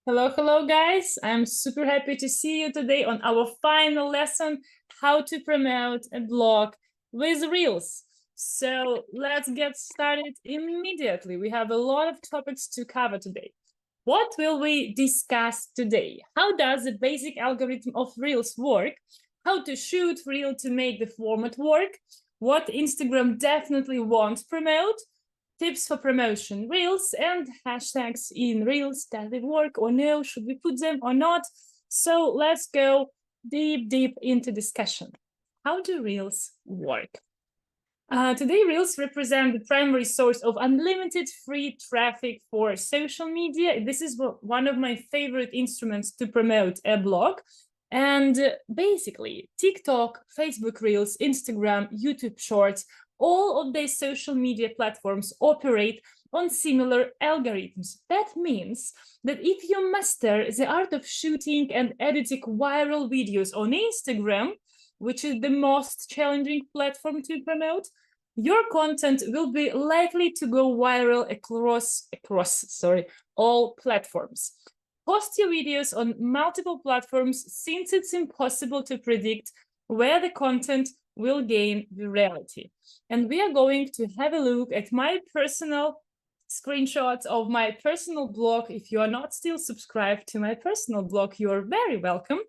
Hello, hello, guys. I'm super happy to see you today on our final lesson, how to promote a blog with Reels. So let's get started immediately. We have a lot of topics to cover today. What will we discuss today? How does the basic algorithm of Reels work? How to shoot Reel to make the format work? What Instagram definitely won't promote? Tips for promotion Reels and hashtags in Reels. Does they work or no? Should we put them or not? So let's go deep into discussion. How do Reels work? Today, Reels represent the primary source of unlimited free traffic for social media. This is one of my favorite instruments to promote a blog. And basically, TikTok, Facebook Reels, Instagram, YouTube Shorts, all of these social media platforms operate on similar algorithms. That means that if you master the art of shooting and editing viral videos on Instagram, which is the most challenging platform to promote, your content will be likely to go viral across all platforms. Post your videos on multiple platforms since it's impossible to predict where the content will gain virality. And we are going to have a look at my personal screenshots of my personal blog. If you are not still subscribed to my personal blog, you're very welcome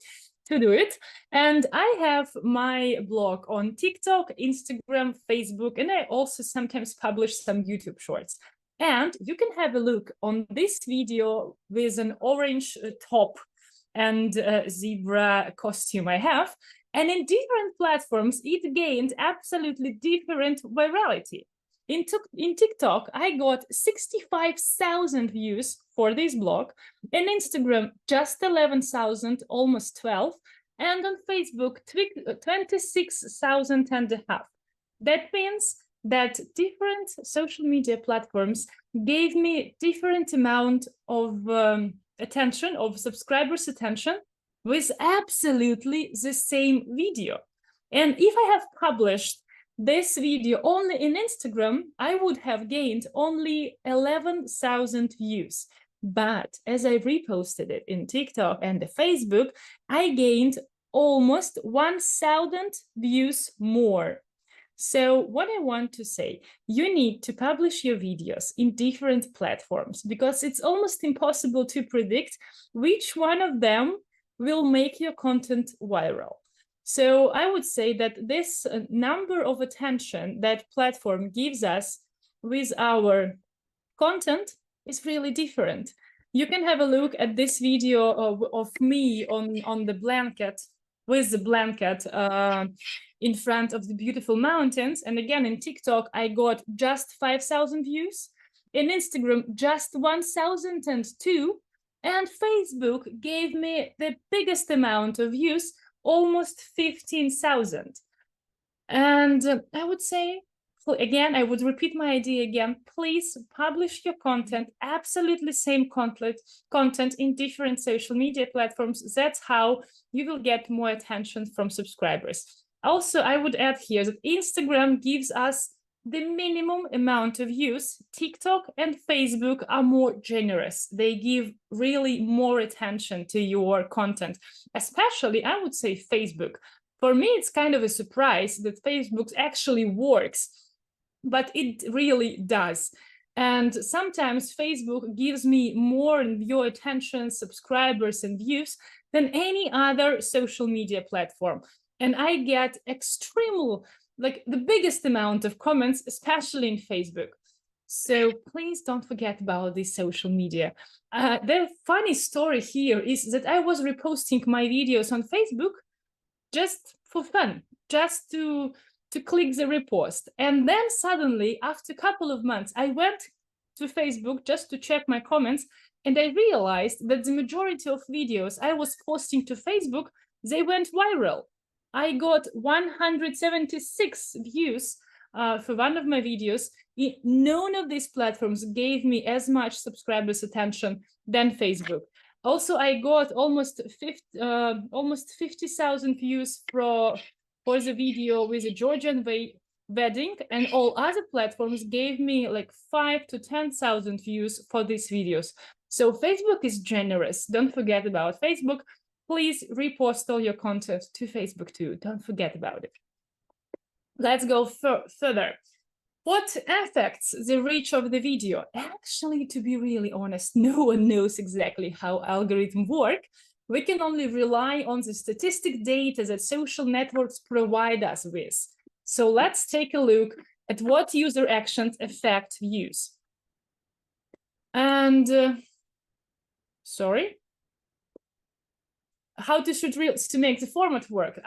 to do it. And I have my blog on TikTok, Instagram, Facebook, and I also sometimes publish some YouTube shorts. And you can have a look on this video with an orange top and zebra costume I have. And in different platforms, it gained absolutely different virality. In TikTok, I got 65,000 views for this blog. In Instagram, just 11,000, almost 12. And on Facebook, 26,000 and a half. That means that different social media platforms gave me different amount of attention, of subscribers' attention, with absolutely the same video. And if I have published this video only in Instagram, I would have gained only 11,000 views. But as I reposted it in TikTok and the Facebook, I gained almost 1,000 views more. So what I want to say, you need to publish your videos in different platforms because it's almost impossible to predict which one of them will make your content viral. So I would say that this number of attention that platform gives us with our content is really different. You can have a look at this video of me on the blanket, with the blanket in front of the beautiful mountains. And again, in TikTok, I got just 5,000 views. In Instagram, just 1,002. And Facebook gave me the biggest amount of views, almost 15,000. And I would say, again, I would repeat my idea again, please publish your content, absolutely same content in different social media platforms. That's how you will get more attention from subscribers. Also, I would add here that Instagram gives us the minimum amount of views. TikTok and Facebook are more generous. They give really more attention to your content, especially, I would say, Facebook. For me, it's kind of a surprise that Facebook actually works, but it really does. And sometimes Facebook gives me more viewer attention, subscribers, and views than any other social media platform. And I get extremely, like the biggest amount of comments, especially in Facebook. So please don't forget about this social media. The funny story here is that I was reposting my videos on Facebook just for fun, just to click the repost. And then suddenly, after a couple of months, I went to Facebook just to check my comments, and I realized that the majority of videos I was posting to Facebook, they went viral. I got 176 views for one of my videos. None of these platforms gave me as much subscribers' attention than Facebook. Also, I got almost 50,000 views for the video with a Georgian wedding, and all other platforms gave me like 5,000 to 10,000 views for these videos. So Facebook is generous. Don't forget about Facebook. Please repost all your content to Facebook too. Don't forget about it. Let's go further. What affects the reach of the video? Actually, to be really honest, no one knows exactly how algorithms work. We can only rely on the statistic data that social networks provide us with. So let's take a look at what user actions affect views. And sorry. How to shoot reels to make the format work.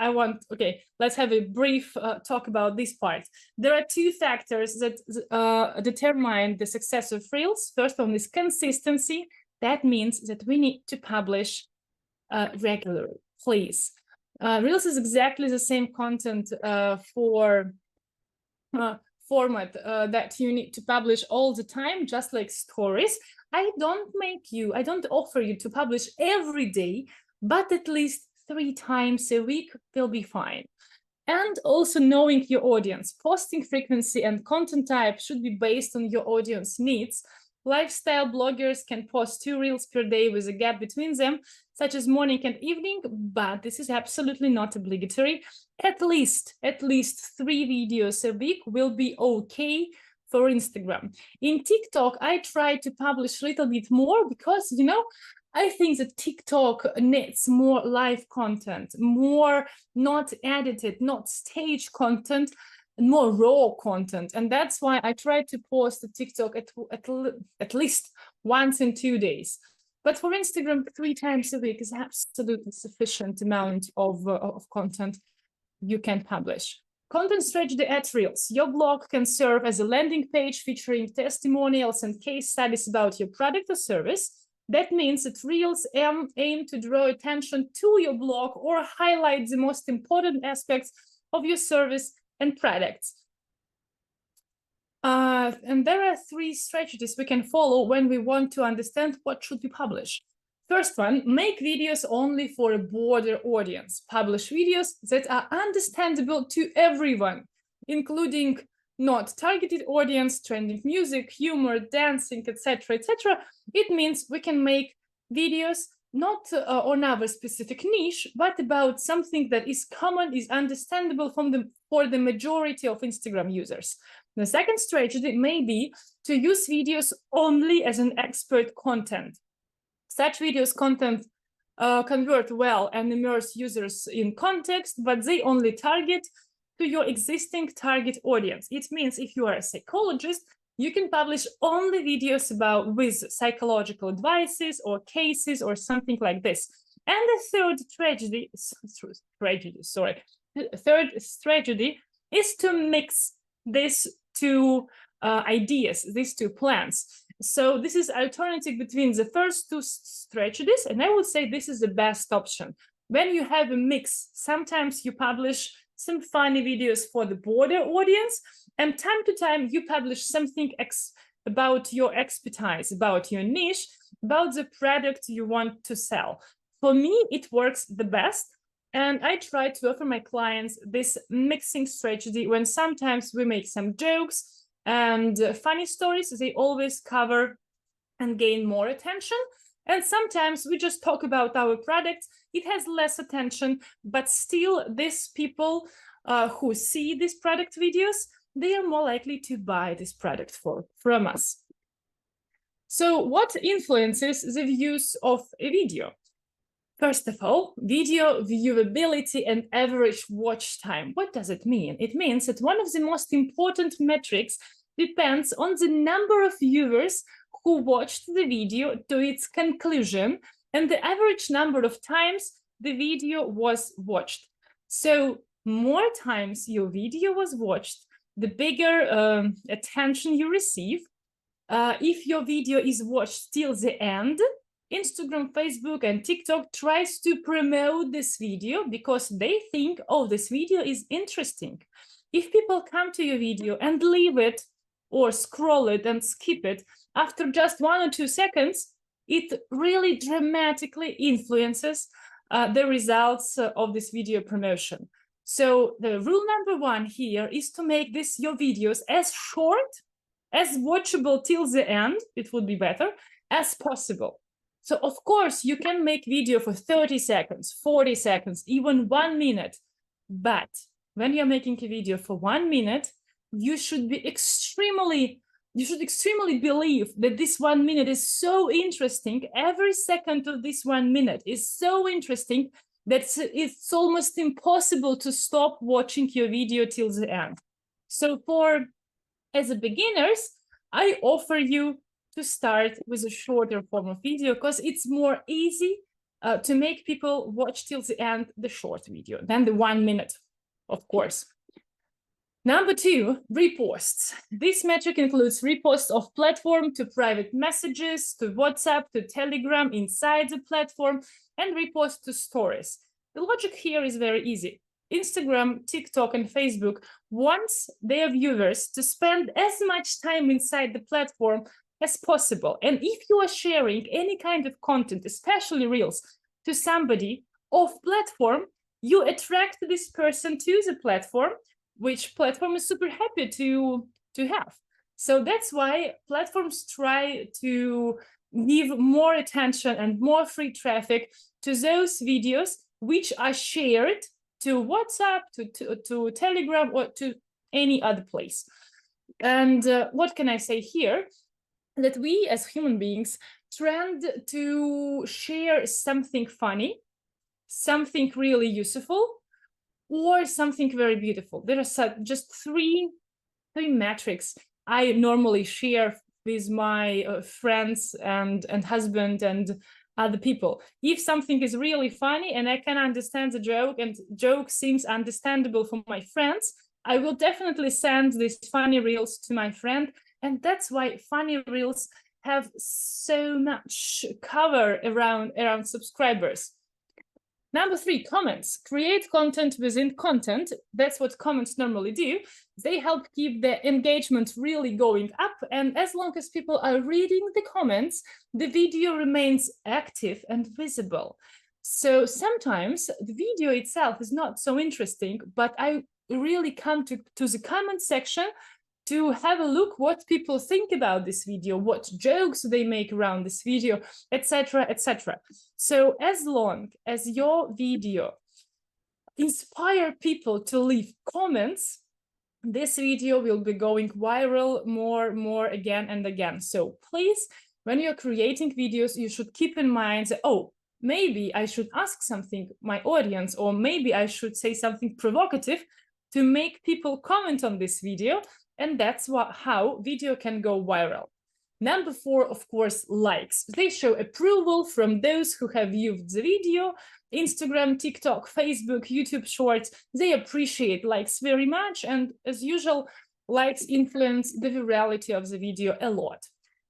Okay, let's have a brief talk about this part. There are two factors that determine the success of reels. First one is consistency. That means that we need to publish regularly, please. Reels is exactly the same content for format that you need to publish all the time, just like stories. I don't offer you to publish every day, but at least 3 times a week will be fine. And also knowing your audience. Posting frequency and content type should be based on your audience needs. Lifestyle bloggers can post 2 reels per day with a gap between them, such as morning and evening, but this is absolutely not obligatory. At least 3 videos a week will be okay for Instagram. In TikTok, I try to publish a little bit more because, you know, I think that TikTok needs more live content, more not edited, not staged content, and more raw content. And that's why I try to post a TikTok at least once in 2 days. But for Instagram, 3 times a week is absolutely sufficient amount of content you can publish. Content strategy at Reels. Your blog can serve as a landing page featuring testimonials and case studies about your product or service. That means that Reels aim to draw attention to your blog or highlight the most important aspects of your service and products. And there are 3 strategies we can follow when we want to understand what should be published. First one, make videos only for a broader audience. Publish videos that are understandable to everyone, including not targeted audience, trending music, humor, dancing, etc., etc. It means we can make videos not on our specific niche, but about something that is common, is understandable for the majority of Instagram users. The second strategy may be to use videos only as an expert content. Such videos content convert well and immerse users in context, but they only target to your existing target audience. It means if you are a psychologist, you can publish only videos with psychological advices or cases or something like this. And the third strategy is to mix these 2 ideas, these 2 plans. So this is alternative between the first 2 strategies, and I would say this is the best option. When you have a mix, sometimes you publish some funny videos for the broader audience, and time to time you publish something about your expertise, about your niche, about the product you want to sell. For me, it works the best, and I try to offer my clients this mixing strategy when sometimes we make some jokes and funny stories. They always cover and gain more attention. And sometimes we just talk about our product. It has less attention, but still these people who see these product videos, they are more likely to buy this product from us. So what influences the views of a video? First of all, video viewability and average watch time. What does it mean? It means that one of the most important metrics depends on the number of viewers who watched the video to its conclusion and the average number of times the video was watched. So more times your video was watched, the bigger attention you receive. If your video is watched till the end, Instagram, Facebook, and TikTok tries to promote this video because they think, oh, this video is interesting. If people come to your video and leave it or scroll it and skip it after just 1 or 2 seconds, it really dramatically influences the results of this video promotion. So the rule number 1 here is to make your videos as short, as watchable till the end, it would be better, as possible. So of course you can make video for 30 seconds, 40 seconds, even 1 minute. But when you're making a video for 1 minute, you should extremely believe that this 1 minute is so interesting. Every second of this 1 minute is so interesting that it's almost impossible to stop watching your video till the end. So as a beginners, I offer you to start with a shorter form of video because it's more easy to make people watch till the end the short video than the 1 minute, of course. Number 2, reposts. This metric includes reposts of platform to private messages, to WhatsApp, to Telegram inside the platform, and reposts to stories. The logic here is very easy. Instagram, TikTok, and Facebook wants their viewers to spend as much time inside the platform as possible. And if you are sharing any kind of content, especially Reels, to somebody off platform, you attract this person to the platform, which platform is super happy to have. So that's why platforms try to give more attention and more free traffic to those videos which are shared to WhatsApp, to Telegram, or to any other place. And what can I say here? That we as human beings trend to share something funny, something really useful, or something very beautiful. There are just three metrics I normally share with my friends and husband and other people. If something is really funny and I can understand the joke and joke seems understandable for my friends, I will definitely send these funny reels to my friend. And that's why funny reels have so much cover around subscribers. Number 3, comments. Create content within content. That's what comments normally do. They help keep the engagement really going up. And as long as people are reading the comments, the video remains active and visible. So sometimes the video itself is not so interesting, but I really come to the comment section to have a look what people think about this video, what jokes they make around this video, etc., etc. So as long as your video inspire people to leave comments, this video will be going viral more again and again. So please, when you're creating videos, you should keep in mind that, oh, maybe I should ask something my audience, or maybe I should say something provocative to make people comment on this video. And that's how video can go viral. Number 4, of course, likes. They show approval from those who have viewed the video. Instagram, TikTok, Facebook, YouTube Shorts, they appreciate likes very much. And as usual, likes influence the virality of the video a lot.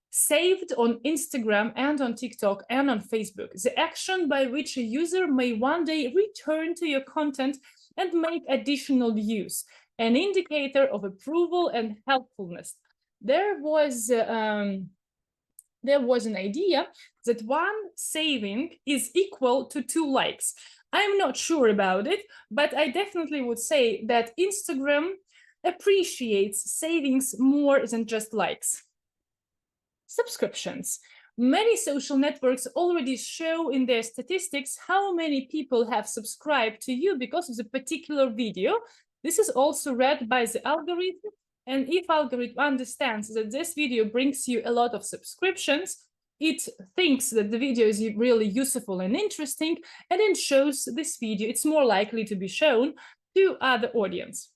Saved on Instagram and on TikTok and on Facebook, the action by which a user may one day return to your content and make additional views. An indicator of approval and helpfulness. There was an idea that 1 saving is equal to 2 likes. I'm not sure about it, but I definitely would say that Instagram appreciates savings more than just likes. Subscriptions. Many social networks already show in their statistics how many people have subscribed to you because of the particular video. This is also read by the algorithm, and if algorithm understands that this video brings you a lot of subscriptions, it thinks that the video is really useful and interesting, and it shows this video. It's more likely to be shown to other audience.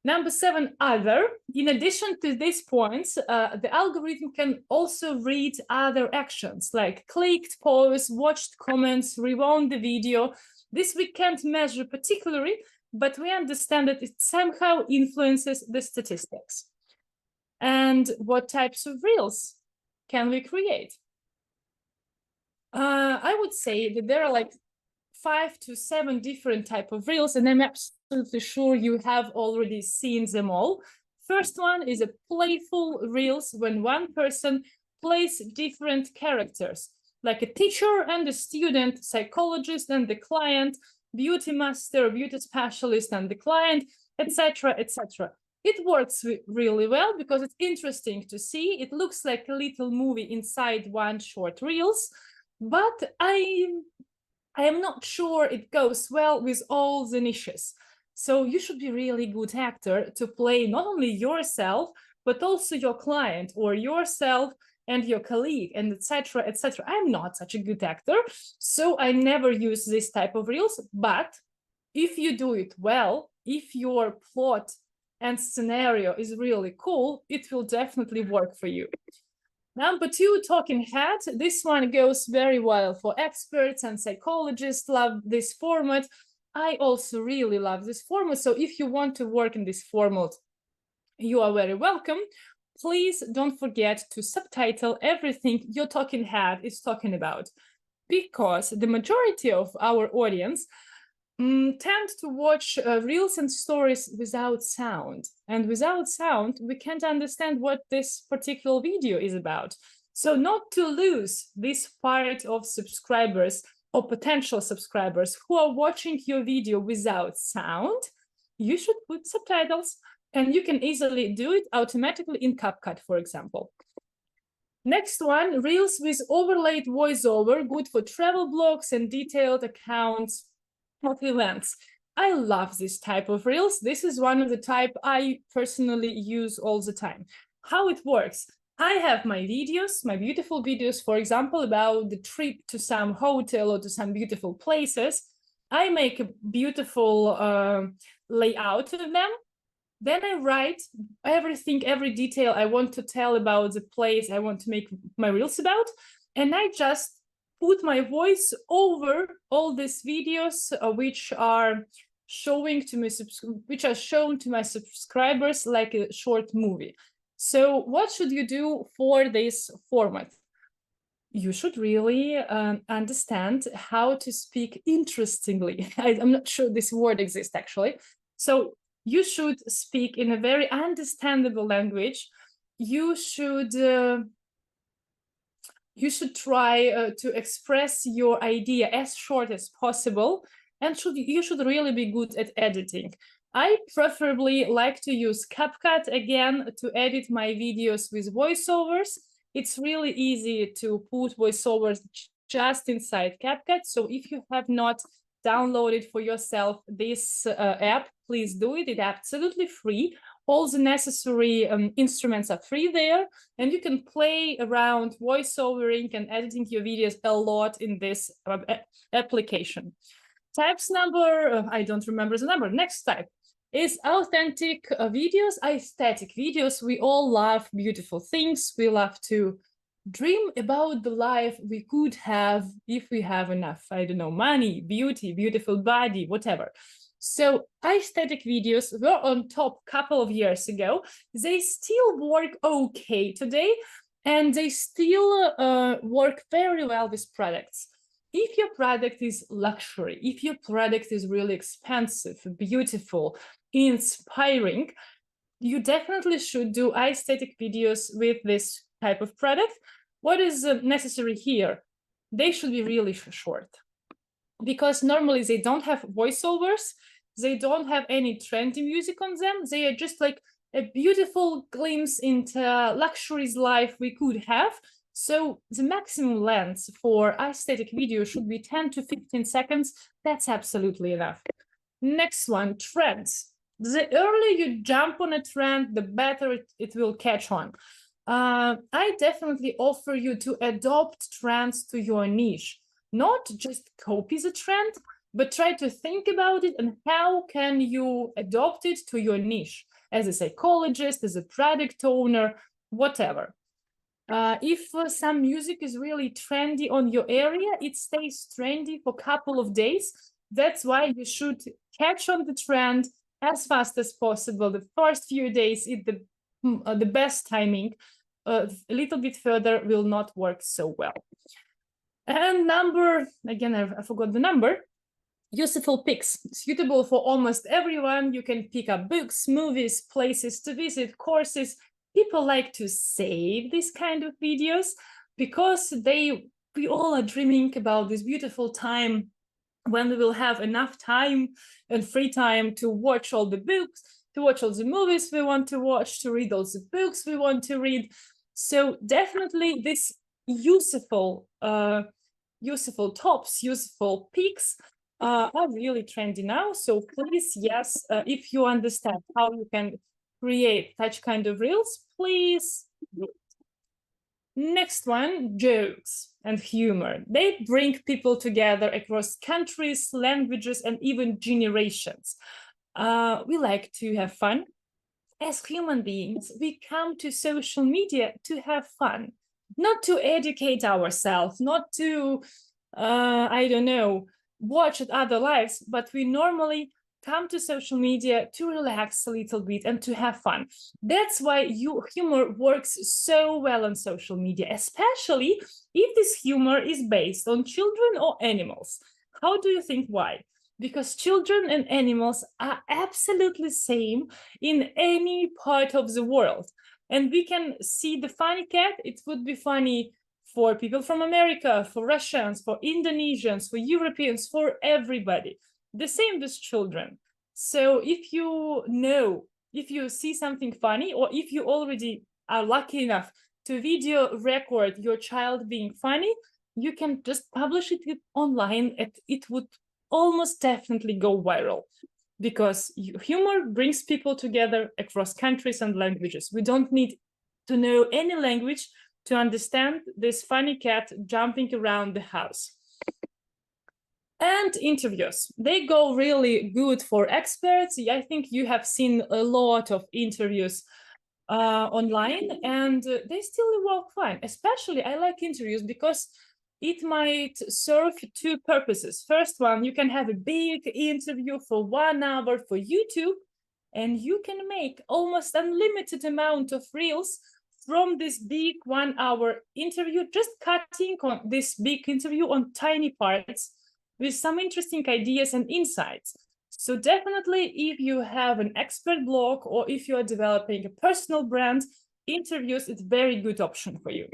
Number 7, other. In addition to these points, the algorithm can also read other actions like clicked, paused, watched comments, rewound the video. This we can't measure particularly, but we understand that it somehow influences the statistics. And what types of reels can we create? I would say that there are like 5 to 7 different types of reels, and I'm absolutely sure you have already seen them all. First one is a playful reels, when one person plays different characters, like a teacher and a student, psychologist and the client, beauty master, beauty specialist and the client, etc., etc. It works really well because it's interesting to see. It looks like a little movie inside one short reels. but I am not sure it goes well with all the niches. So you should be really good actor to play not only yourself, but also your client or yourself and your colleague, and etc., etc. I'm not such a good actor, so I never use this type of reels. But if you do it well, if your plot and scenario is really cool, it will definitely work for you. Number 2, talking head. This one goes very well for experts and psychologists. Love this format. I also really love this format. So if you want to work in this format, you are very welcome. Please don't forget to subtitle everything your talking head is talking about, because the majority of our audience tend to watch reels and stories without sound. And without sound, we can't understand what this particular video is about. So not to lose this part of subscribers or potential subscribers who are watching your video without sound, you should put subtitles, and you can easily do it automatically in CapCut, for example. Next one, reels with overlaid voiceover, good for travel blogs and detailed accounts of events. I love this type of reels. This is one of the type I personally use all the time. How it works. I have my videos, my beautiful videos, for example, about the trip to some hotel or to some beautiful places. I make a beautiful layout of them. Then I write everything, every detail I want to tell about the place I want to make my reels about. And I just put my voice over all these videos which are shown to my subscribers like a short movie. So what should you do for this format? You should really understand how to speak interestingly. I'm not sure this word exists actually. So you should speak in a very understandable language. You should try to express your idea as short as possible, and you should really be good at editing. I preferably like to use CapCut again to edit my videos with voiceovers. It's really easy to put voiceovers just inside CapCut. So if you have not downloaded for yourself this app, please do it. It's absolutely free. All the necessary instruments are free there, and you can play around voiceovering and editing your videos a lot in this application. Types number, I don't remember the number. Next type is authentic videos, aesthetic videos. We all love beautiful things. We love to dream about the life we could have if we have enough, I don't know, money, beauty, beautiful body, whatever. So aesthetic videos were on top a couple of years ago. They still work okay today, and they still work very well with products. If your product is luxury, if your product is really expensive, beautiful, inspiring, you definitely should do aesthetic videos with this type of product. What is necessary here? They should be really short, because normally they don't have voiceovers, they don't have any trendy music on them. They are just like a beautiful glimpse into luxury's life we could have. So the maximum length for aesthetic video should be 10 to 15 seconds. That's absolutely enough. Next one, trends. The earlier you jump on a trend, the better it will catch on. I definitely offer you to adopt trends to your niche, not just copy the trend, but try to think about it and how can you adopt it to your niche as a psychologist, as a product owner, whatever. If some music is really trendy on your area, it stays trendy for a couple of days. That's why you should catch on the trend as fast as possible. The first few days is the best timing. A little bit further will not work so well. And number, again, I forgot the number. Useful picks, suitable for almost everyone. You can pick up books, movies, places to visit, courses. People like to save this kind of videos because we all are dreaming about this beautiful time when we will have enough time and free time to watch all the books, to watch all the movies we want to watch, to read all the books we want to read. So definitely this useful useful tops, useful pics are really trendy now. So please, yes, if you understand how you can create such kind of reels, please. Next one, jokes and humor. They bring people together across countries, languages, and even generations. We like to have fun. As human beings, we come to social media to have fun, not to educate ourselves, not to, I don't know, watch other lives, but we normally come to social media to relax a little bit and to have fun. That's why humor works so well on social media, especially if this humor is based on children or animals. How do you think why? Because children and animals are absolutely same in any part of the world. And we can see the funny cat, it would be funny for people from America, for Russians, for Indonesians, for Europeans, for everybody. The same with children. So if you see something funny, or if you already are lucky enough to video record your child being funny, you can just publish it online and it would almost definitely go viral, because humor brings people together across countries and languages. We don't need to know any language to understand this funny cat jumping around the house. And interviews, they go really good for experts. I think you have seen a lot of interviews online, and they still work fine. Especially I like interviews because it might serve two purposes. First one, you can have a big interview for 1 hour for YouTube, and you can make almost unlimited amount of reels from this big 1 hour interview, just cutting on this big interview on tiny parts with some interesting ideas and insights. So definitely, if you have an expert blog or if you are developing a personal brand, interviews is a very good option for you.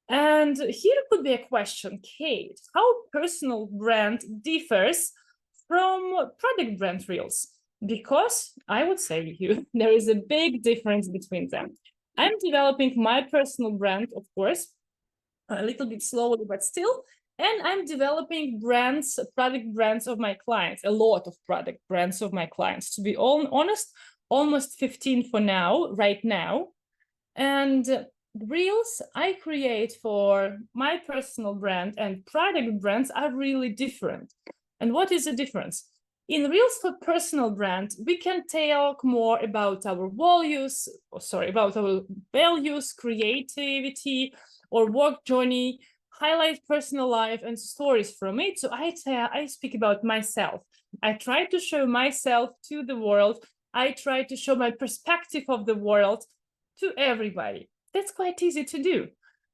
And here could be a question, Kate, how personal brand differs from product brand reels? Because I would say to you, there is a big difference between them. I'm developing my personal brand, of course, a little bit slowly, but still. And I'm developing brands, product brands of my clients, a lot of product brands of my clients. To be honest, almost 15 for now, right now. And reels I create for my personal brand and product brands are really different. And what is the difference? In reels for personal brand, we can talk more about our values, about our values, creativity, or work journey, highlight personal life and stories from it. So I speak about myself. I try to show myself to the world. I try to show my perspective of the world to everybody. That's quite easy to do,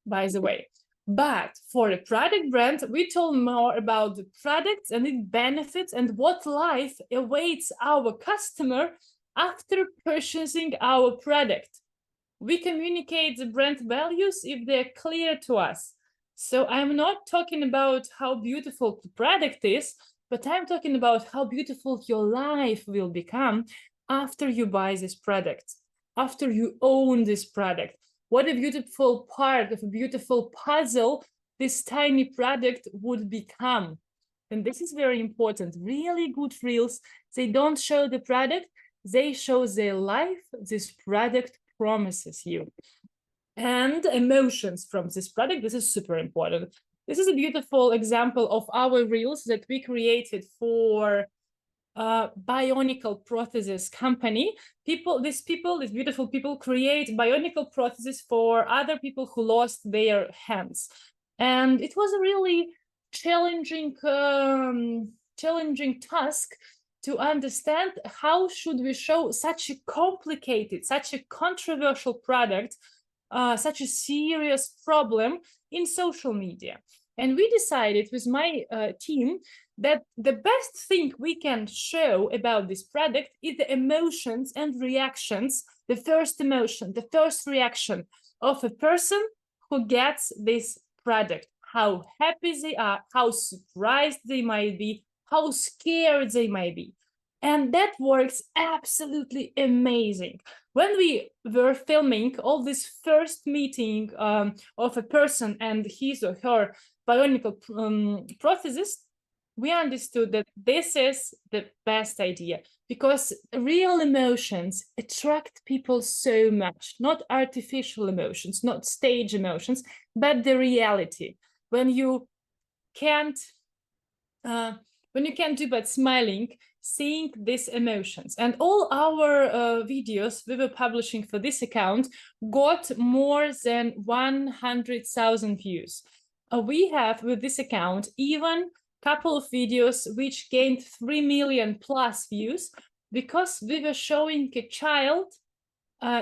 by the way. But for a product brand, we talk more about the products and its benefits and what life awaits our customer after purchasing our product. We communicate the brand values if they're clear to us. So I'm not talking about how beautiful the product is, but I'm talking about how beautiful your life will become after you buy this product, after you own this product. What a beautiful part of a beautiful puzzle this tiny product would become. And this is very important. Really good reels, they don't show the product, they show their life this product promises you. And emotions from this product, this is super important. This is a beautiful example of our reels that we created for bionicle prosthesis company. These beautiful people create bionicle prosthesis for other people who lost their hands. And it was a really challenging task to understand how should we show such a complicated, such a controversial product, such a serious problem in social media. And we decided with my team that the best thing we can show about this product is the emotions and reactions, the first emotion, the first reaction of a person who gets this product, how happy they are, how surprised they might be, how scared they might be. And that works absolutely amazing. When we were filming all this first meeting of a person and his or her bionicle prosthesis, we understood that this is the best idea, because real emotions attract people so much, not artificial emotions, not stage emotions, but the reality. When you can't do but smiling, seeing these emotions. And all our videos we were publishing for this account got more than 100,000 views. We have with this account even couple of videos which gained 3 million plus views, because we were showing a child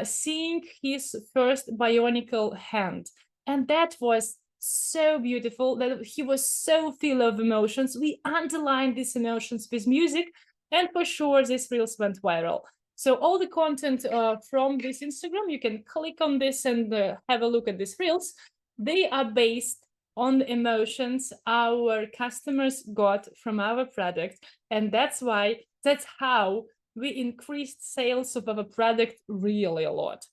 seeing his first bionicle hand. And that was so beautiful, that he was so full of emotions. We underlined these emotions with music, and for sure this reels went viral. So all the content from this Instagram, you can click on this and have a look at these reels. They are based on the emotions our customers got from our product, and that's how we increased sales of our product really a lot.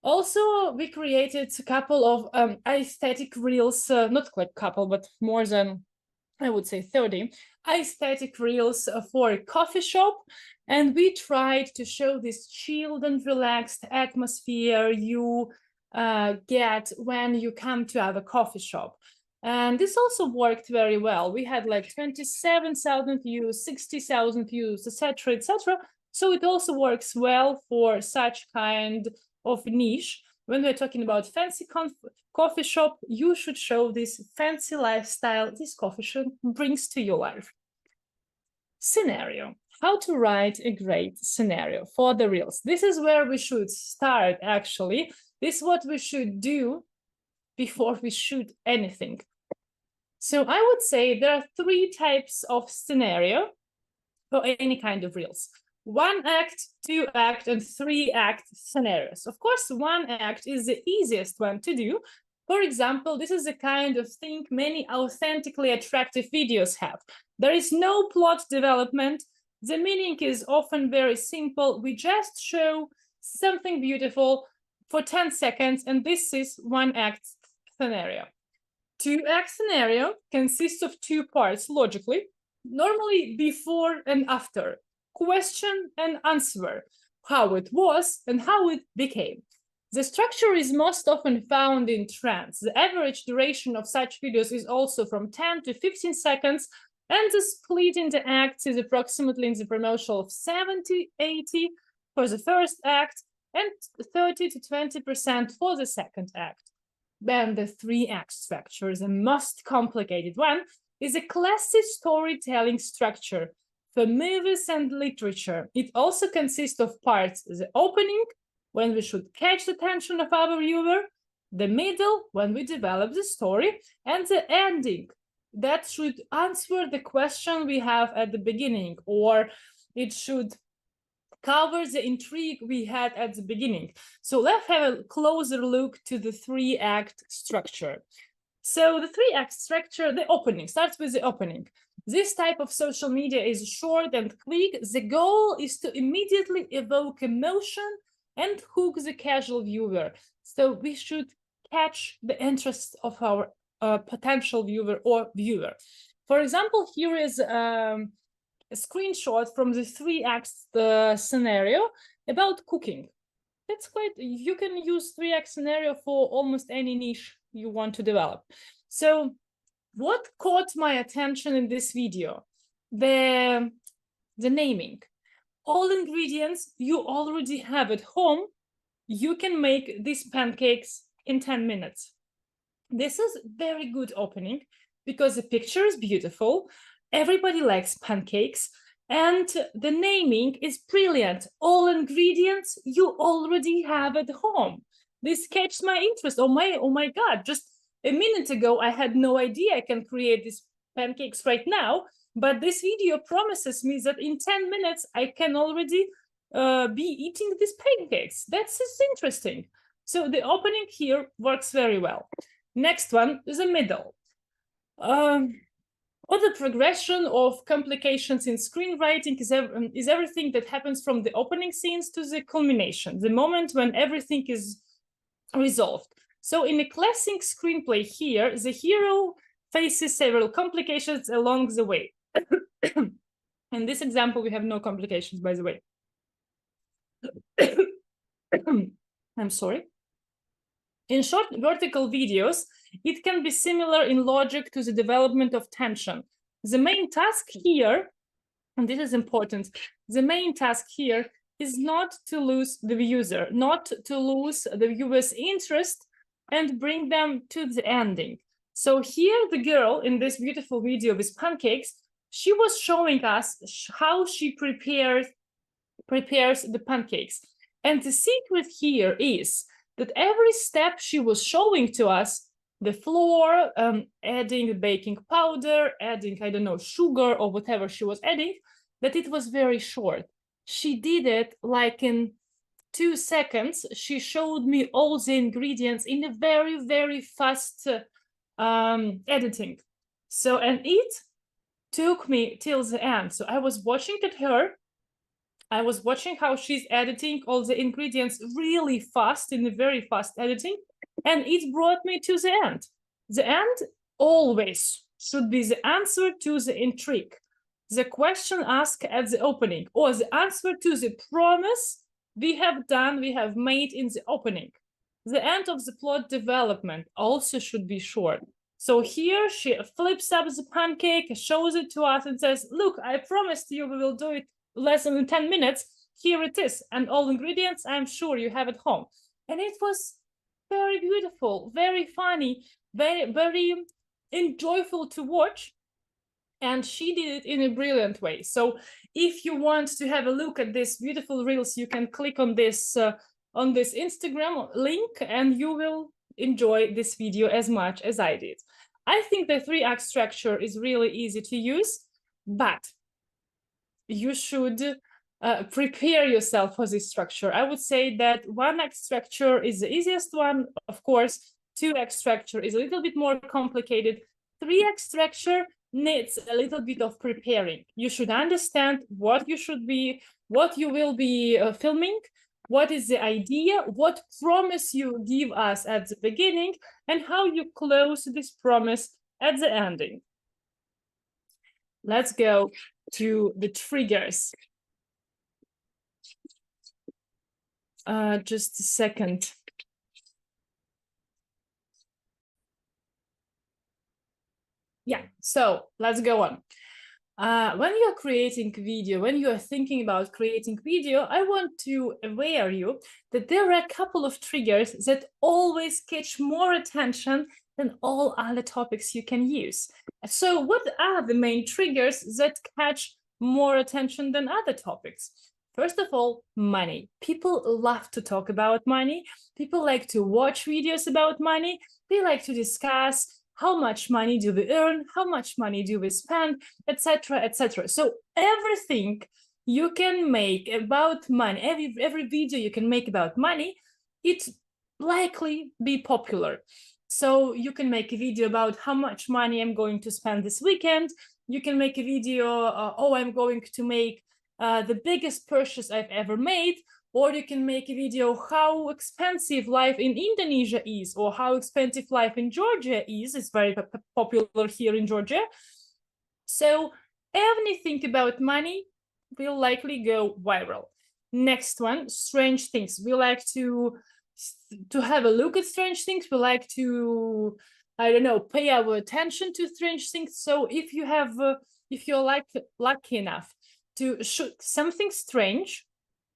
Also, we created a couple of aesthetic reels, not quite couple, but more than, I would say, 30 aesthetic reels for a coffee shop. And we tried to show this chilled and relaxed atmosphere you get when you come to our coffee shop. And this also worked very well. We had like 27,000 views, 60,000 views, etc., etc. So it also works well for such kind of niche. When we're talking about fancy coffee shop, you should show this fancy lifestyle this coffee shop brings to your life. Scenario. How to write a great scenario for the reels. This is where we should start, actually. This is what we should do before we shoot anything. So I would say there are 3 types of scenario for any kind of reels. 1 act, 2 act, and 3 act scenarios. Of course, 1 act is the easiest one to do. For example, this is the kind of thing many authentically attractive videos have. There is no plot development. The meaning is often very simple. We just show something beautiful for 10 seconds, and this is 1 act scenario. 2 act scenario consists of 2 parts logically, normally before and after. Question and answer, how it was and how it became. The structure is most often found in trends. The average duration of such videos is also from 10 to 15 seconds, and the split in the acts is approximately in the promotional of 70-80 for the first act and 30 to 20% for the second act. Then the 3 act structure, the most complicated one, is a classic storytelling structure for movies and literature. It also consists of parts: the opening, when we should catch the attention of our viewer, the middle, when we develop the story, and the ending, that should answer the question we have at the beginning, or it should cover the intrigue we had at the beginning. So let's have a closer look to the 3 act structure. So the 3 act structure, the opening, starts with the opening. This type of social media is short and quick. The goal is to immediately evoke emotion and hook the casual viewer. So we should catch the interest of our potential viewer or viewer. For example, here is a screenshot from the 3 acts scenario about cooking. That's quite, you can use 3 act scenario for almost any niche you want to develop. So what caught my attention in this video? The naming. All ingredients you already have at home. You can make these pancakes in 10 minutes. This is very good opening because the picture is beautiful. Everybody likes pancakes, and the naming is brilliant. All ingredients you already have at home. This catches my interest. Oh my God, just a minute ago, I had no idea I can create these pancakes right now, but this video promises me that in 10 minutes, I can already be eating these pancakes. That's just interesting. So the opening here works very well. Next one is the middle. Or the progression of complications in screenwriting is everything that happens from the opening scenes to the culmination, the moment when everything is resolved. So in a classic screenplay here, the hero faces several complications along the way. In this example, we have no complications, by the way. I'm sorry. In short vertical videos, it can be similar in logic to the development of tension. The main task here, and this is important, the main task here is not to lose the user, not to lose the viewer's interest and bring them to the ending. So here the girl in this beautiful video with pancakes, she was showing us how she prepares the pancakes. And the secret here is that every step she was showing to us, the flour, adding baking powder, adding, I don't know, sugar or whatever she was adding, that it was very short. She did it like in 2 seconds. She showed me all the ingredients in a very, very fast editing. So, and it took me till the end. So I was watching at her. I was watching how she's editing all the ingredients really fast in a very fast editing, and it brought me to the end. The end always should be the answer to the intrigue, the question asked at the opening, or the answer to the promise we have made in the opening. The end of the plot development also should be short. So here she flips up the pancake, shows it to us and says, look, I promised you we will do it less than 10 minutes. Here it is. And all ingredients, I'm sure you have at home. And it was very beautiful, very funny, very, very enjoyable to watch. And she did it in a brilliant way. So if you want to have a look at this beautiful reels, you can click on this Instagram link and you will enjoy this video as much as I did. I think the 3-act structure is really easy to use, but you should prepare yourself for this structure. I would say that 1-act structure is the easiest one. Of course, 2-act structure is a little bit more complicated. 3-act structure needs a little bit of preparing. You should understand what you will be filming, what is the idea, what promise you give us at the beginning, and how you close this promise at the ending. Let's go to the triggers. Just a second. Yeah, so let's go on. When you're creating video, when you're thinking about creating video, I want to aware you that there are a couple of triggers that always catch more attention than all other topics you can use. So what are the main triggers that catch more attention than other topics? First of all, money. People love to talk about money. People like to watch videos about money. They like to discuss how much money do we earn, how much money do we spend, etc., etc. So everything you can make about money, every video you can make about money, it likely be popular. So you can make a video about how much money I'm going to spend this weekend. You can make a video, oh, I'm going to make the biggest purchase I've ever made. Or you can make a video how expensive life in Indonesia is, or how expensive life in Georgia is. It's very popular here in Georgia. So anything about money will likely go viral. Next one, strange things. We like to have a look at strange things. We like to, I don't know, pay our attention to strange things. So if you have, if you're lucky enough to shoot something strange,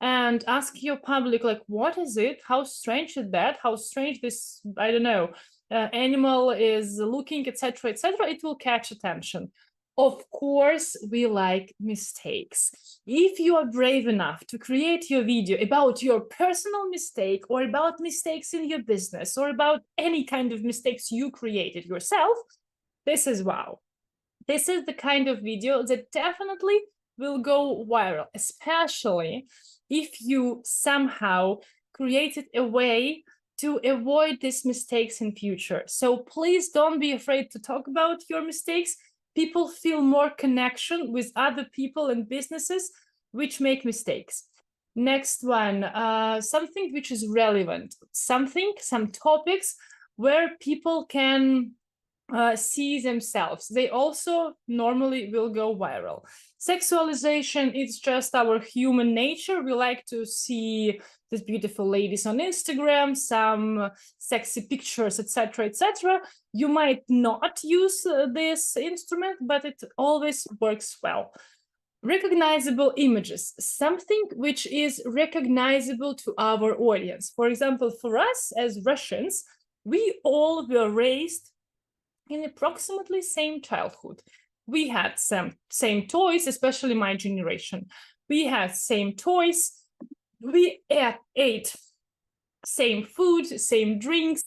and ask your public, like, what is it? How strange is that? How strange this, I don't know, animal is looking, etc., etc. It will catch attention. Of course, we like mistakes. If you are brave enough to create your video about your personal mistake, or about mistakes in your business, or about any kind of mistakes you created yourself, this is wow. This is the kind of video that definitely will go viral, especially if you somehow created a way to avoid these mistakes in future. So please don't be afraid to talk about your mistakes. People feel more connection with other people and businesses which make mistakes. Next one, something which is relevant, some topics where people can see themselves. They also normally will go viral. Sexualization is just our human nature. We like to see these beautiful ladies on Instagram, some sexy pictures, etc., etc. You might not use this instrument, but it always works well. Recognizable images, something which is recognizable to our audience. For example, for us as Russians, we all were raised in approximately same childhood. We had some same toys, especially my generation. We had same toys. We ate same food, same drinks.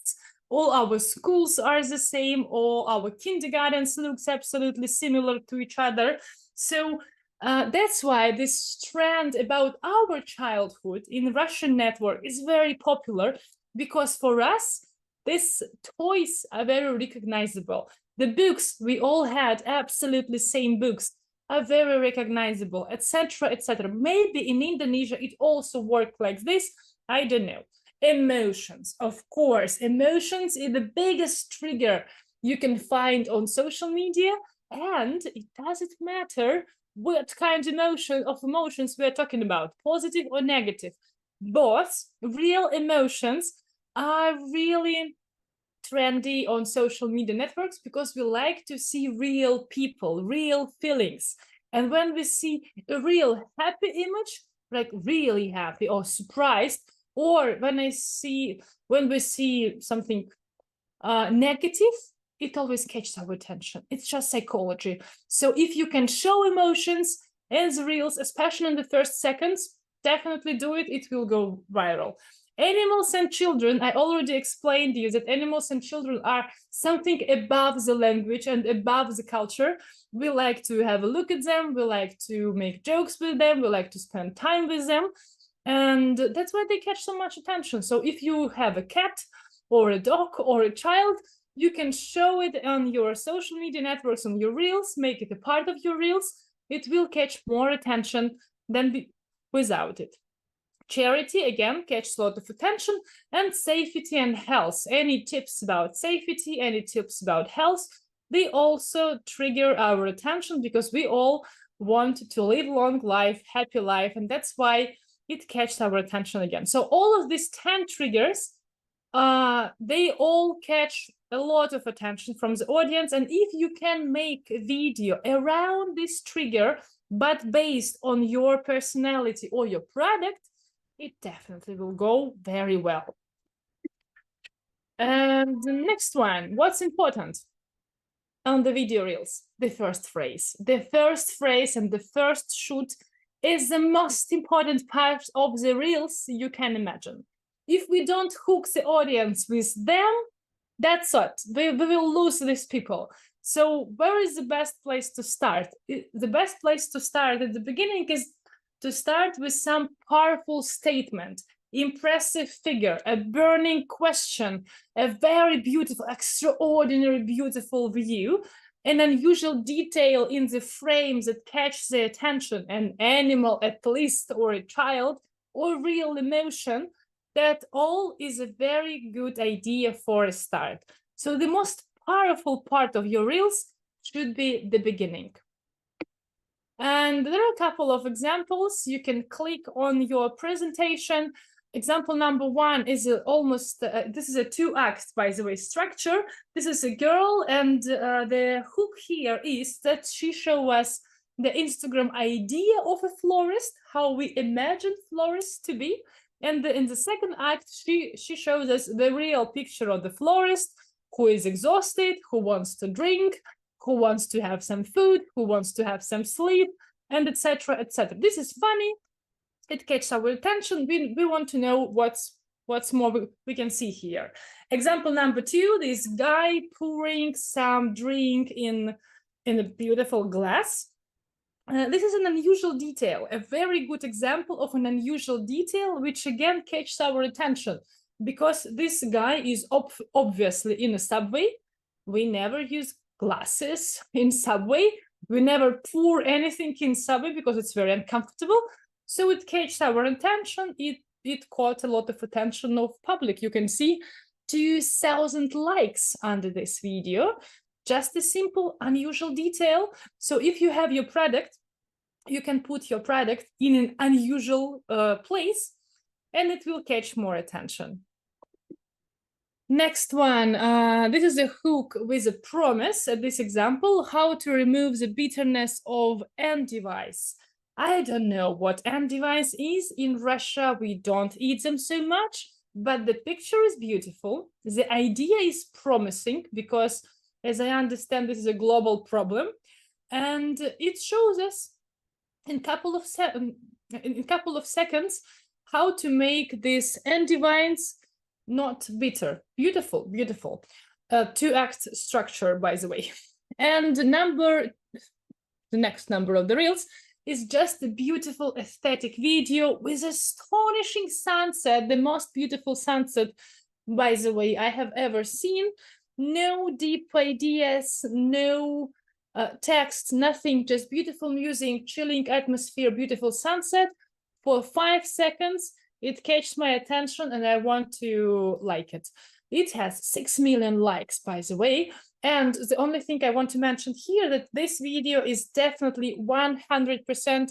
All our schools are the same. All our kindergartens looks absolutely similar to each other. So that's why this trend about our childhood in Russian network is very popular, because for us, these toys are very recognizable. The books we all had, absolutely same books, are very recognizable, etc., etc. Maybe in Indonesia it also worked like this. I don't know. Emotions, of course. Emotions is the biggest trigger you can find on social media, and it doesn't matter what kind of emotions we're talking about, positive or negative. Both real emotions are really trendy on social media networks because we like to see real people, real feelings. And when we see a real happy image, like really happy or surprised, or when we see something negative, it always catches our attention. It's just psychology. So if you can show emotions as reels, especially in the first seconds, definitely do it. It will go viral. Animals and children, I already explained to you that animals and children are something above the language and above the culture. We like to have a look at them. We like to make jokes with them. We like to spend time with them. And that's why they catch so much attention. So if you have a cat or a dog or a child, you can show it on your social media networks, on your reels, make it a part of your reels. It will catch more attention than without it. Charity, again, catches a lot of attention, and safety and health. Any tips about safety, any tips about health, they also trigger our attention because we all want to live long life, happy life, and that's why it catches our attention again. So all of these 10 triggers, they all catch a lot of attention from the audience. And if you can make a video around this trigger, but based on your personality or your product, it definitely will go very well. And the next one, what's important on the video reels? The first phrase. The first phrase and the first shoot is the most important part of the reels you can imagine. If we don't hook the audience with them, that's it. We will lose these people. So where is the best place to start? The best place to start at the beginning is to start with some powerful statement, impressive figure, a burning question, a very beautiful, extraordinary, beautiful view, an unusual detail in the frames that catch the attention, an animal at least, or a child, or real emotion. That all is a very good idea for a start. So the most powerful part of your reels should be the beginning. And there are a couple of examples. You can click on your presentation. Example number one is this is a 2-act, by the way, structure. This is a girl, and the hook here is that she shows us the Instagram idea of a florist, how we imagine florists to be. And in the second act, she shows us the real picture of the florist, who is exhausted, who wants to drink, who wants to have some food, who wants to have some sleep, and etc., etc. This is funny. It catches our attention. We want to know what's more we can see here. Example number 2, this guy pouring some drink in a beautiful glass. This is an unusual detail, a very good example of an unusual detail, which again catches our attention because this guy is obviously in a subway. We never use glasses in subway. We never pour anything in subway because it's very uncomfortable. So it catches our attention. It caught a lot of attention of public. You can see 2,000 likes under this video. Just a simple, unusual detail. So if you have your product, you can put your product in an unusual place and it will catch more attention. Next one, this is a hook with a promise. This example, how to remove the bitterness of end device. I don't know what end device is. In Russia, we don't eat them so much, but the picture is beautiful. The idea is promising because, as I understand, this is a global problem. And it shows us in a couple of seconds how to make this end device not bitter. Beautiful, beautiful. 2-act structure, by the way. And the next number of the reels is just a beautiful aesthetic video with astonishing sunset, the most beautiful sunset, by the way, I have ever seen. No deep ideas, no text, nothing, just beautiful music, chilling atmosphere, beautiful sunset. For 5 seconds, it catches my attention and I want to like it. It has 6 million likes, by the way. And the only thing I want to mention here that this video is definitely 100%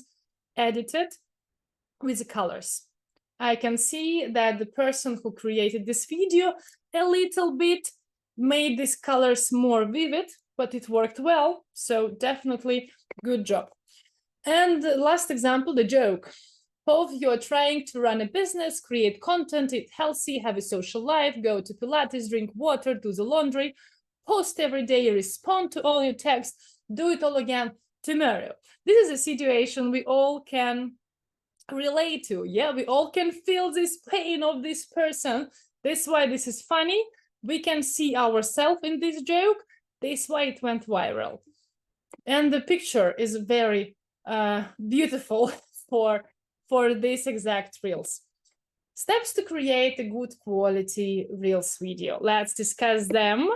edited with the colors. I can see that the person who created this video a little bit made these colors more vivid, but it worked well. So definitely good job. And the last example, the joke. Both you're trying to run a business, create content, eat healthy, have a social life, go to Pilates, drink water, do the laundry, post every day, respond to all your texts, do it all again tomorrow. This is a situation we all can relate to. Yeah, we all can feel this pain of this person. That's why this is funny. We can see ourselves in this joke. That's why it went viral. And the picture is very beautiful for this exact reels. Steps to create a good quality reels video. Let's discuss them.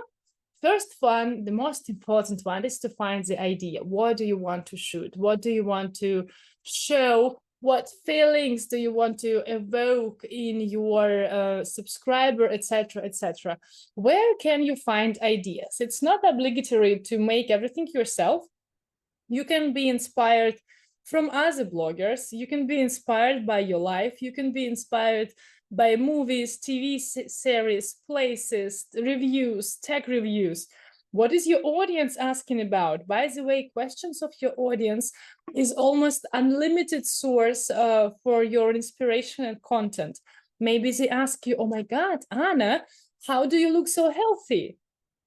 First one, the most important one, is to find the idea. What do you want to shoot? What do you want to show? What feelings do you want to evoke in your subscriber, etc., etc.? Where can you find ideas? It's not obligatory to make everything yourself. You can be inspired from other bloggers. You can be inspired by your life. You can be inspired by movies, TV series, places, reviews, tech reviews. What is your audience asking about? By the way, questions of your audience is almost unlimited source for your inspiration and content. Maybe they ask you, oh my God, Anna, how do you look so healthy?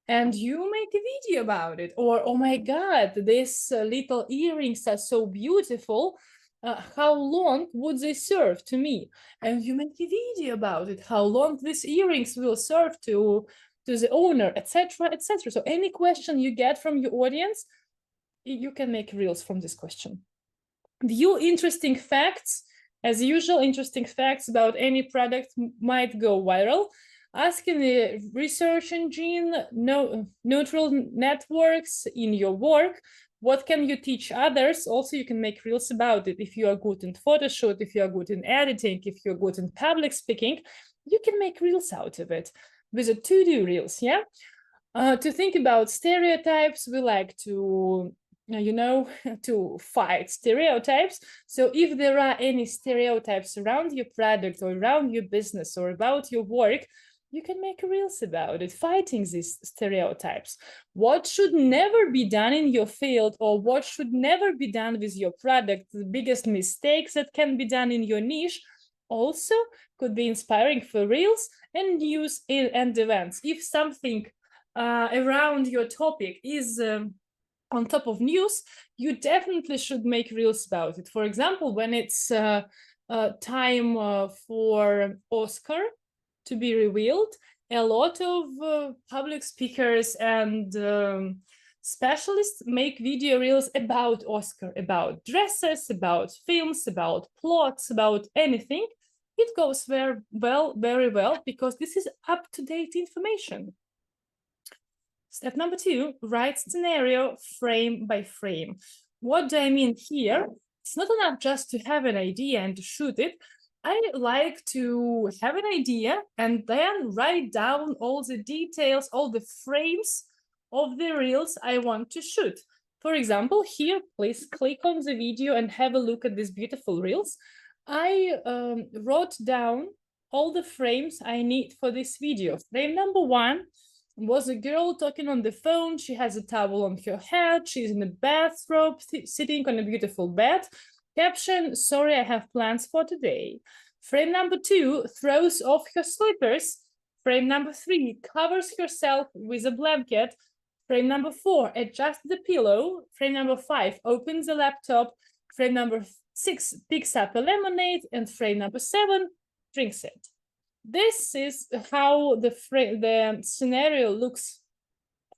And you make a video about it. Or, oh my God, these little earrings are so beautiful. How long would they serve to me? And you make a video about it. How long these earrings will serve to the owner, etc., etc. So any question you get from your audience, you can make reels from this question. View interesting facts. As usual, interesting facts about any product might go viral. Asking the research engine, neutral networks in your work. What can you teach others? Also, you can make reels about it. If you are good in Photoshop, if you are good in editing, if you're good in public speaking, you can make reels out of it with a to-do reels, yeah? To think about stereotypes, we like to, to fight stereotypes. So if there are any stereotypes around your product or around your business or about your work, you can make reels about it, fighting these stereotypes. What should never be done in your field, or what should never be done with your product, the biggest mistakes that can be done in your niche, also could be inspiring for reels and news and events. If something around your topic is on top of news, you definitely should make reels about it. For example, when it's time for Oscar to be revealed, a lot of public speakers and specialists make video reels about Oscar, about dresses, about films, about plots, about anything. It goes very well, because this is up-to-date information. Step number 2, write scenario frame by frame. What do I mean here? It's not enough just to have an idea and to shoot it. I like to have an idea and then write down all the details, all the frames of the reels I want to shoot. For example, here, please click on the video and have a look at these beautiful reels. I wrote down all the frames I need for this video. Frame number 1 was a girl talking on the phone. She has a towel on her head. She's in a bathrobe, sitting on a beautiful bed. Caption, sorry, I have plans for today. Frame number 2, throws off her slippers. Frame number 3, covers herself with a blanket. Frame number 4, adjusts the pillow. Frame number 5, opens the laptop. Frame number 6, picks up a lemonade. And frame number 7, drinks it. This is how the scenario looks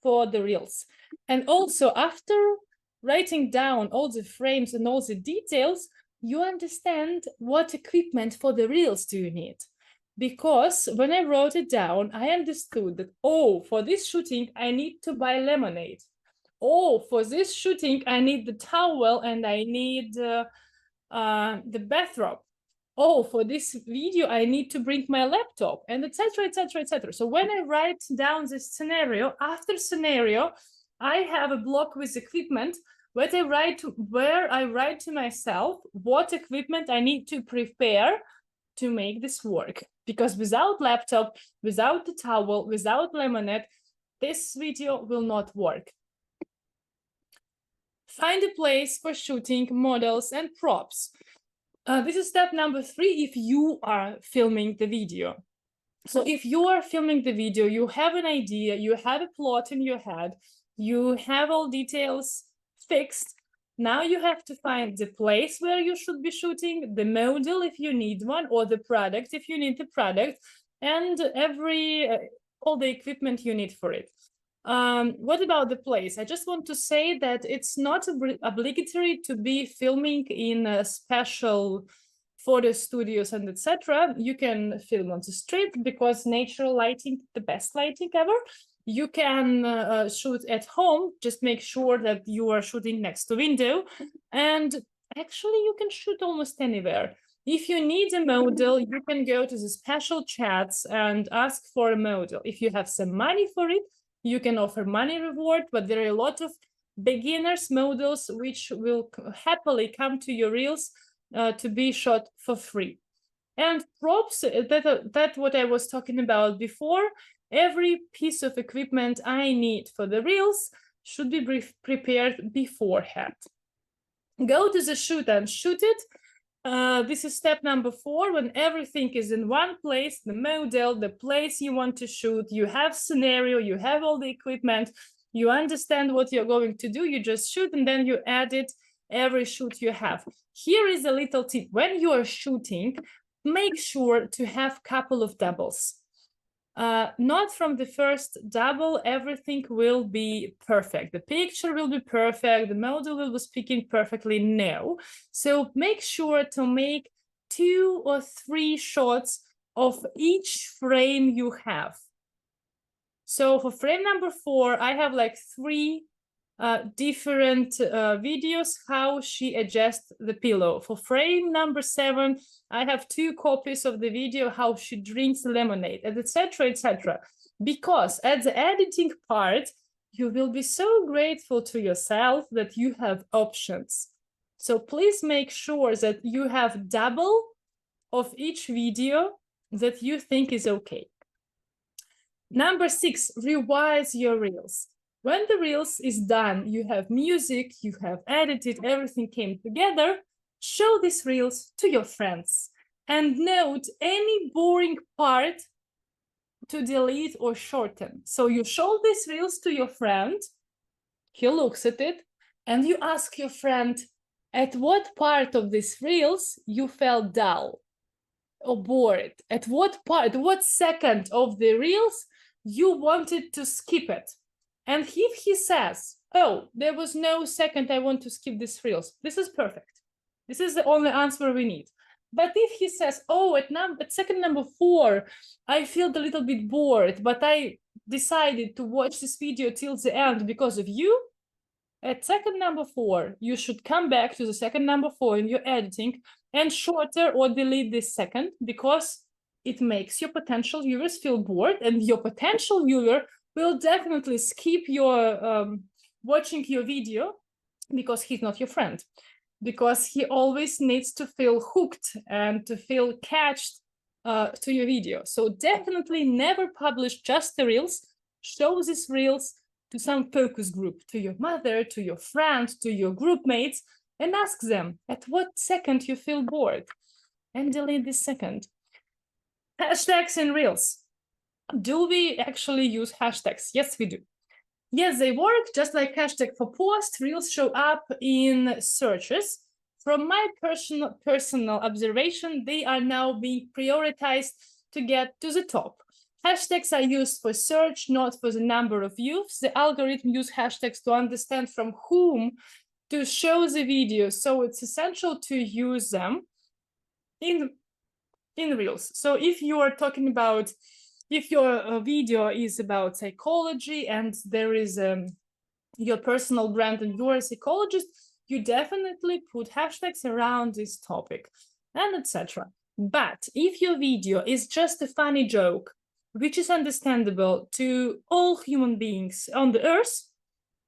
for the reels. And also, after writing down all the frames and all the details, you understand what equipment for the reels do you need. Because when I wrote it down, I understood that, oh, for this shooting, I need to buy lemonade. Oh, for this shooting, I need the towel and I need the bathrobe. Oh, for this video, I need to bring my laptop, and etc., etc., etc. So when I write down this scenario, after scenario, I have a block with equipment where I write to myself what equipment I need to prepare to make this work. Because without laptop, without the towel, without lemonade, this video will not work. Find a place for shooting models and props. This is step number 3 if you are filming the video. So if you are filming the video, you have an idea, you have a plot in your head, you have all details fixed. Now you have to find the place where you should be shooting, the model if you need one, or the product if you need the product, and all the equipment you need for it. What about the place? I just want to say that it's not obligatory to be filming in special photo studios and etc. You can film on the street because natural lighting, the best lighting ever. You can shoot at home. Just make sure that you are shooting next to window. And actually, you can shoot almost anywhere. If you need a model, you can go to the special chats and ask for a model. If you have some money for it, you can offer money reward, but there are a lot of beginners models which will happily come to your reels to be shot for free. And props, that's what I was talking about before. Every piece of equipment I need for the reels should be prepared beforehand. Go to the shoot and shoot it. This is step number 4. When everything is in one place, the model, the place you want to shoot, you have scenario, you have all the equipment, you understand what you're going to do, you just shoot and then you edit every shoot you have. Here is a little tip. When you are shooting, make sure to have a couple of doubles. Not from the first double, everything will be perfect. The picture will be perfect. The model will be speaking perfectly. No. So make sure to make 2 or 3 shots of each frame you have. So for frame number 4, I have like 3 different videos how she adjusts the pillow. For frame number 7, I have 2 copies of the video how she drinks lemonade, etc., etc. Because at the editing part, you will be so grateful to yourself that you have options. So please make sure that you have double of each video that you think is okay. Number 6, revise your reels. When the reels is done, you have music, you have edited, everything came together, show these reels to your friends and note any boring part to delete or shorten. So you show these reels to your friend, he looks at it, and you ask your friend, at what part of these reels you felt dull or bored? At what part, what second of the reels you wanted to skip it? And if he says, oh, there was no second I want to skip these reels, this is perfect. This is the only answer we need. But if he says, oh, at second number 4, I feel a little bit bored, but I decided to watch this video till the end because of you, At second number 4, you should come back to the second number 4 in your editing and shorter or delete this second, because it makes your potential viewers feel bored, and your potential viewer will definitely skip your watching your video because he's not your friend, because he always needs to feel hooked and to feel catched to your video. So definitely never publish just the reels. Show these reels to some focus group, to your mother, to your friend, to your group mates, and ask them at what second you feel bored, and delete this second. Hashtags in reels. Do we actually use hashtags? Yes, we do. Yes, they work just like hashtag for post. Reels show up in searches. From my personal observation, they are now being prioritized to get to the top. Hashtags are used for search, not for the number of views. The algorithm uses hashtags to understand from whom to show the video. So it's essential to use them in Reels. So if you are talking about, if your video is about psychology and there is your personal brand and you're a psychologist, you definitely put hashtags around this topic and etc. But if your video is just a funny joke, which is understandable to all human beings on the earth,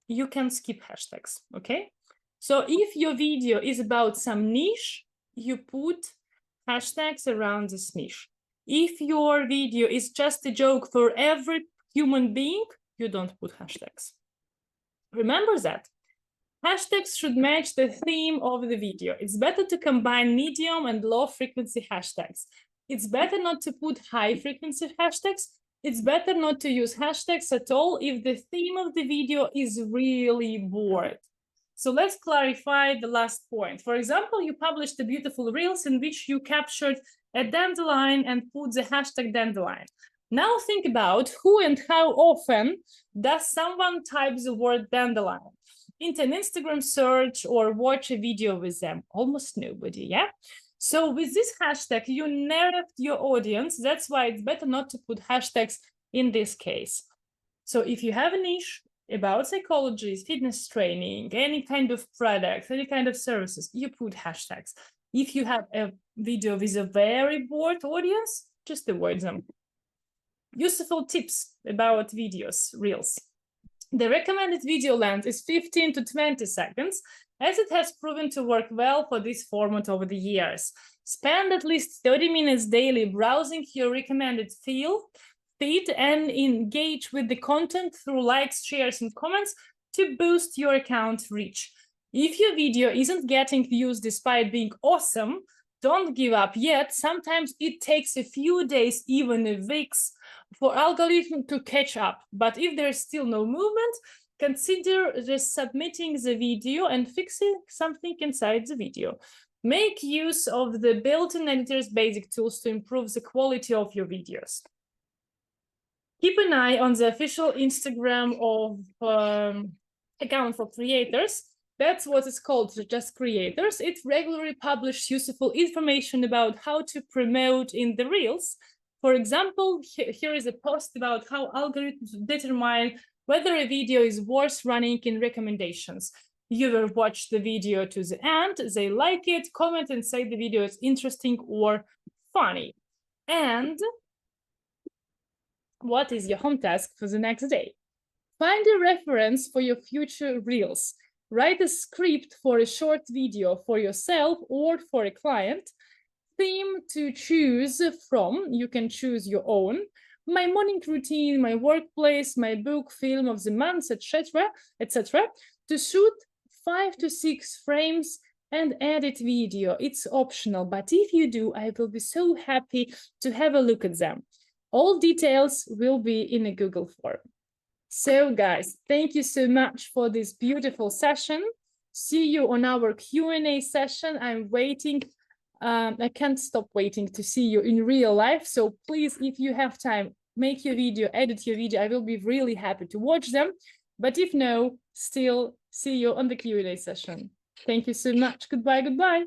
you can skip hashtags, okay? So if your video is about some niche, you put hashtags around this niche. If your video is just a joke for every human being, you don't put hashtags. Remember that. Hashtags should match the theme of the video. It's better to combine medium and low frequency hashtags. It's better not to put high frequency hashtags. It's better not to use hashtags at all if the theme of the video is really bored. So let's clarify the last point. For example, you published a beautiful reels in which you captured a dandelion and put the hashtag dandelion. Now think about who and how often does someone type the word dandelion into an Instagram search or watch a video with them? Almost nobody, yeah? So with this hashtag, you narrowed your audience. That's why it's better not to put hashtags in this case. So if you have a niche about psychology, fitness training, any kind of products, any kind of services, you put hashtags. If you have a video with a very bored audience, just avoid them. Useful tips about videos, reels. The recommended video length is 15 to 20 seconds, as it has proven to work well for this format over the years. Spend at least 30 minutes daily browsing your recommended feed and engage with the content through likes, shares, and comments to boost your account reach. If your video isn't getting views despite being awesome, don't give up yet. Sometimes it takes a few days, even weeks, for algorithm to catch up. But if there's still no movement, consider resubmitting the video and fixing something inside the video. Make use of the built-in editor's basic tools to improve the quality of your videos. Keep an eye on the official Instagram of account for creators. That's what it's called, just creators. It regularly publishes useful information about how to promote in the reels. For example, here is a post about how algorithms determine whether a video is worth running in recommendations. Viewers watch the video to the end, they like it, comment and say the video is interesting or funny. And what is your home task for the next day? Find a reference for your future reels. Write a script for a short video for yourself or for a client. Theme to choose from, you can choose your own. My morning routine, my workplace, my book, film of the month, etc., etc. To shoot 5 to 6 frames and edit video. It's optional, but if you do, I will be so happy to have a look at them. All details will be in a Google form. So guys, thank you so much for this beautiful session. See you on our Q&A session. I'm waiting. I can't stop waiting to see you in real life. So please, if you have time, make your video, edit your video. I will be really happy to watch them. But if no, still see you on the Q&A session. Thank you so much. Goodbye, goodbye.